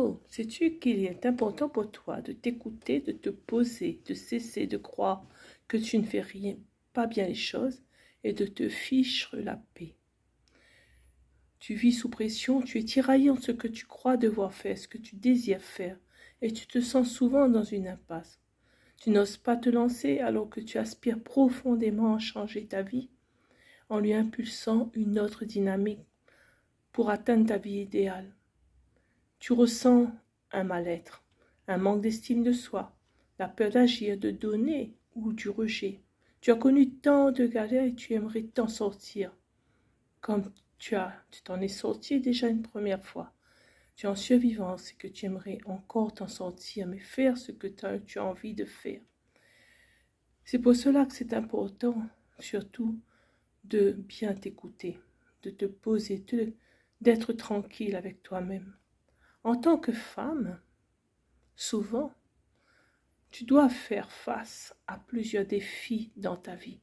Oh, sais-tu qu'il est important pour toi de t'écouter, de te poser, de cesser de croire que tu ne fais rien, pas bien les choses et de te fichre la paix. Tu vis sous pression, tu es tiraillé entre ce que tu crois devoir faire, ce que tu désires faire, et tu te sens souvent dans une impasse. Tu n'oses pas te lancer alors que tu aspires profondément à changer ta vie en lui impulsant une autre dynamique pour atteindre ta vie idéale. Tu ressens un mal-être, un manque d'estime de soi, la peur d'agir, de donner ou du rejet. Tu as connu tant de galères et tu aimerais t'en sortir. Comme tu t'en es sorti déjà une première fois. Tu es en survivance et que tu aimerais encore t'en sortir, mais faire ce que tu as envie de faire. C'est pour cela que c'est important, surtout, de bien t'écouter, de te poser, d'être tranquille avec toi-même. En tant que femme, souvent, tu dois faire face à plusieurs défis dans ta vie.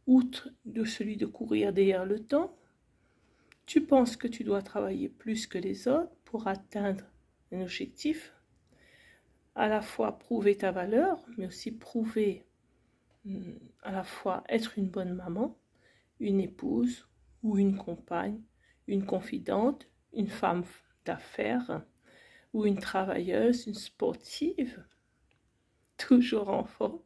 Outre de celui de courir derrière le temps, tu penses que tu dois travailler plus que les autres pour atteindre un objectif, à la fois prouver ta valeur, mais aussi prouver à la fois être une bonne maman, une épouse ou une compagne, une confidente, une femme d'affaires ou une travailleuse, une sportive, toujours en forme,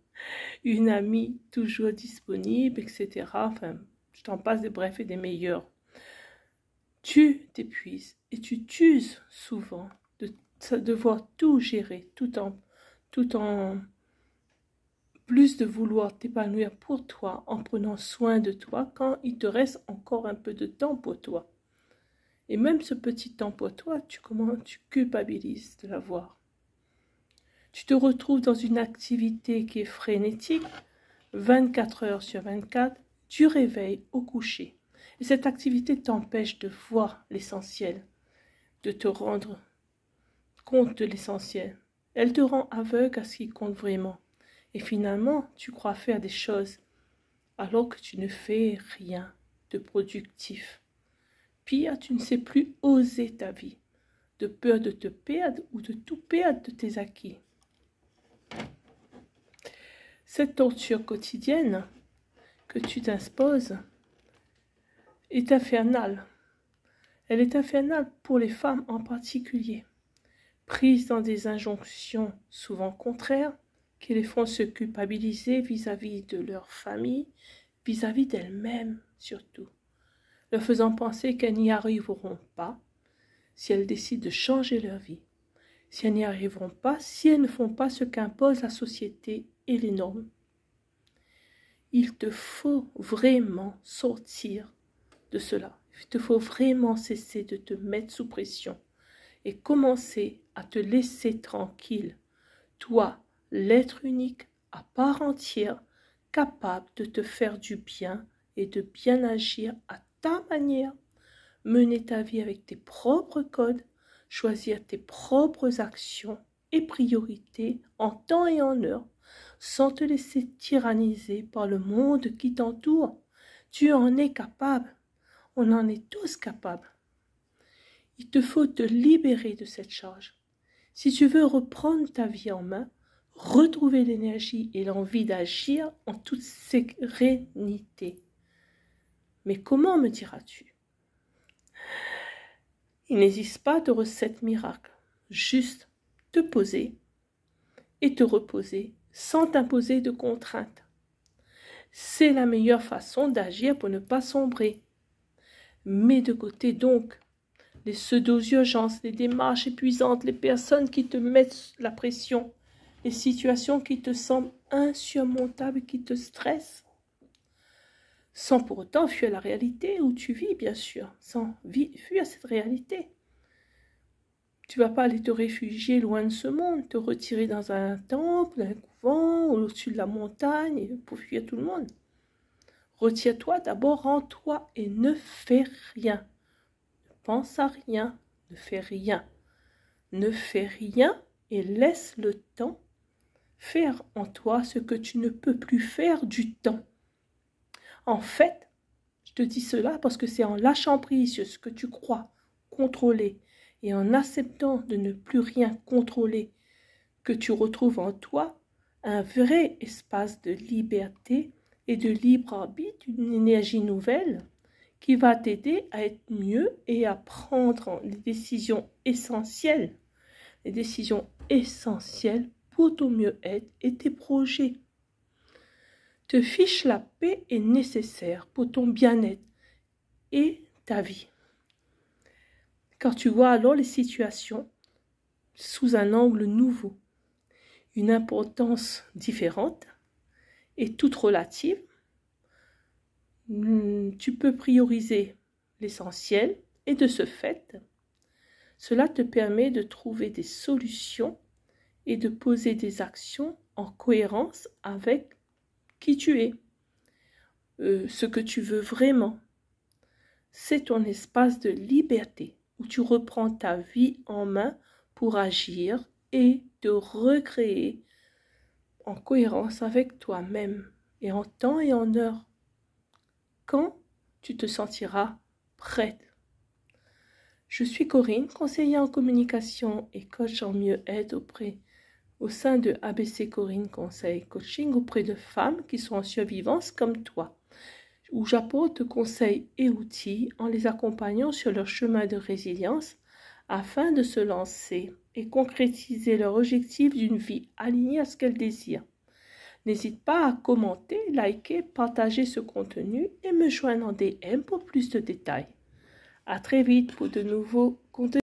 une amie toujours disponible, etc. Enfin, je t'en passe des brefs et des meilleurs. Tu t'épuises et tu t'uses souvent de devoir tout gérer, tout en plus de vouloir t'épanouir pour toi en prenant soin de toi quand il te reste encore un peu de temps pour toi. Et même ce petit temps pour toi, tu culpabilises de l'avoir. Tu te retrouves dans une activité qui est frénétique, 24 heures sur 24, du réveil au coucher. Et cette activité t'empêche de voir l'essentiel, de te rendre compte de l'essentiel. Elle te rend aveugle à ce qui compte vraiment. Et finalement, tu crois faire des choses alors que tu ne fais rien de productif. Pire, tu ne sais plus oser ta vie, de peur de te perdre ou de tout perdre de tes acquis. Cette torture quotidienne que tu t'imposes est infernale. Elle est infernale pour les femmes en particulier, prises dans des injonctions souvent contraires qui les font se culpabiliser vis-à-vis de leur famille, vis-à-vis d'elles-mêmes surtout, leur faisant penser qu'elles n'y arriveront pas si elles décident de changer leur vie, si elles n'y arriveront pas si elles ne font pas ce qu'impose la société et les normes. Il te faut vraiment sortir de cela. Il te faut vraiment cesser de te mettre sous pression et commencer à te laisser tranquille. Toi, l'être unique, à part entière, capable de te faire du bien et de bien agir à ta manière, mener ta vie avec tes propres codes, choisir tes propres actions et priorités en temps et en heure, sans te laisser tyranniser par le monde qui t'entoure. Tu en es capable. On en est tous capables. Il te faut te libérer de cette charge. Si tu veux reprendre ta vie en main, retrouver l'énergie et l'envie d'agir en toute sérénité. Mais comment, me diras-tu? Il n'existe pas de recette miracle. Juste te poser et te reposer sans t'imposer de contraintes. C'est la meilleure façon d'agir pour ne pas sombrer. Mets de côté donc les pseudo-urgences, les démarches épuisantes, les personnes qui te mettent la pression, les situations qui te semblent insurmontables, qui te stressent, sans pour autant fuir la réalité où tu vis, bien sûr, sans fuir cette réalité. Tu ne vas pas aller te réfugier loin de ce monde, te retirer dans un temple, un couvent, ou au-dessus de la montagne, pour fuir tout le monde. Retire-toi d'abord en toi et ne fais rien. Ne pense à rien, ne fais rien. Ne fais rien et laisse le temps faire en toi ce que tu ne peux plus faire du temps. En fait, je te dis cela parce que c'est en lâchant prise sur ce que tu crois contrôler et en acceptant de ne plus rien contrôler, que tu retrouves en toi un vrai espace de liberté et de libre arbitre, une énergie nouvelle qui va t'aider à être mieux et à prendre les décisions essentielles pour ton mieux-être et tes projets. Te fiche la paix est nécessaire pour ton bien-être et ta vie. Car tu vois alors les situations sous un angle nouveau, une importance différente et toute relative. Tu peux prioriser l'essentiel et de ce fait, cela te permet de trouver des solutions et de poser des actions en cohérence avec qui tu es, ce que tu veux vraiment. C'est ton espace de liberté où tu reprends ta vie en main pour agir et te recréer en cohérence avec toi-même et en temps et en heure quand tu te sentiras prête. Je suis Corinne, conseillère en communication et coach en mieux-être au sein de ABC Corinne Conseil Coaching auprès de femmes qui sont en survivance comme toi, où j'apporte conseils et outils en les accompagnant sur leur chemin de résilience afin de se lancer et concrétiser leur objectif d'une vie alignée à ce qu'elles désirent. N'hésite pas à commenter, liker, partager ce contenu et me joindre en DM pour plus de détails. À très vite pour de nouveaux contenus.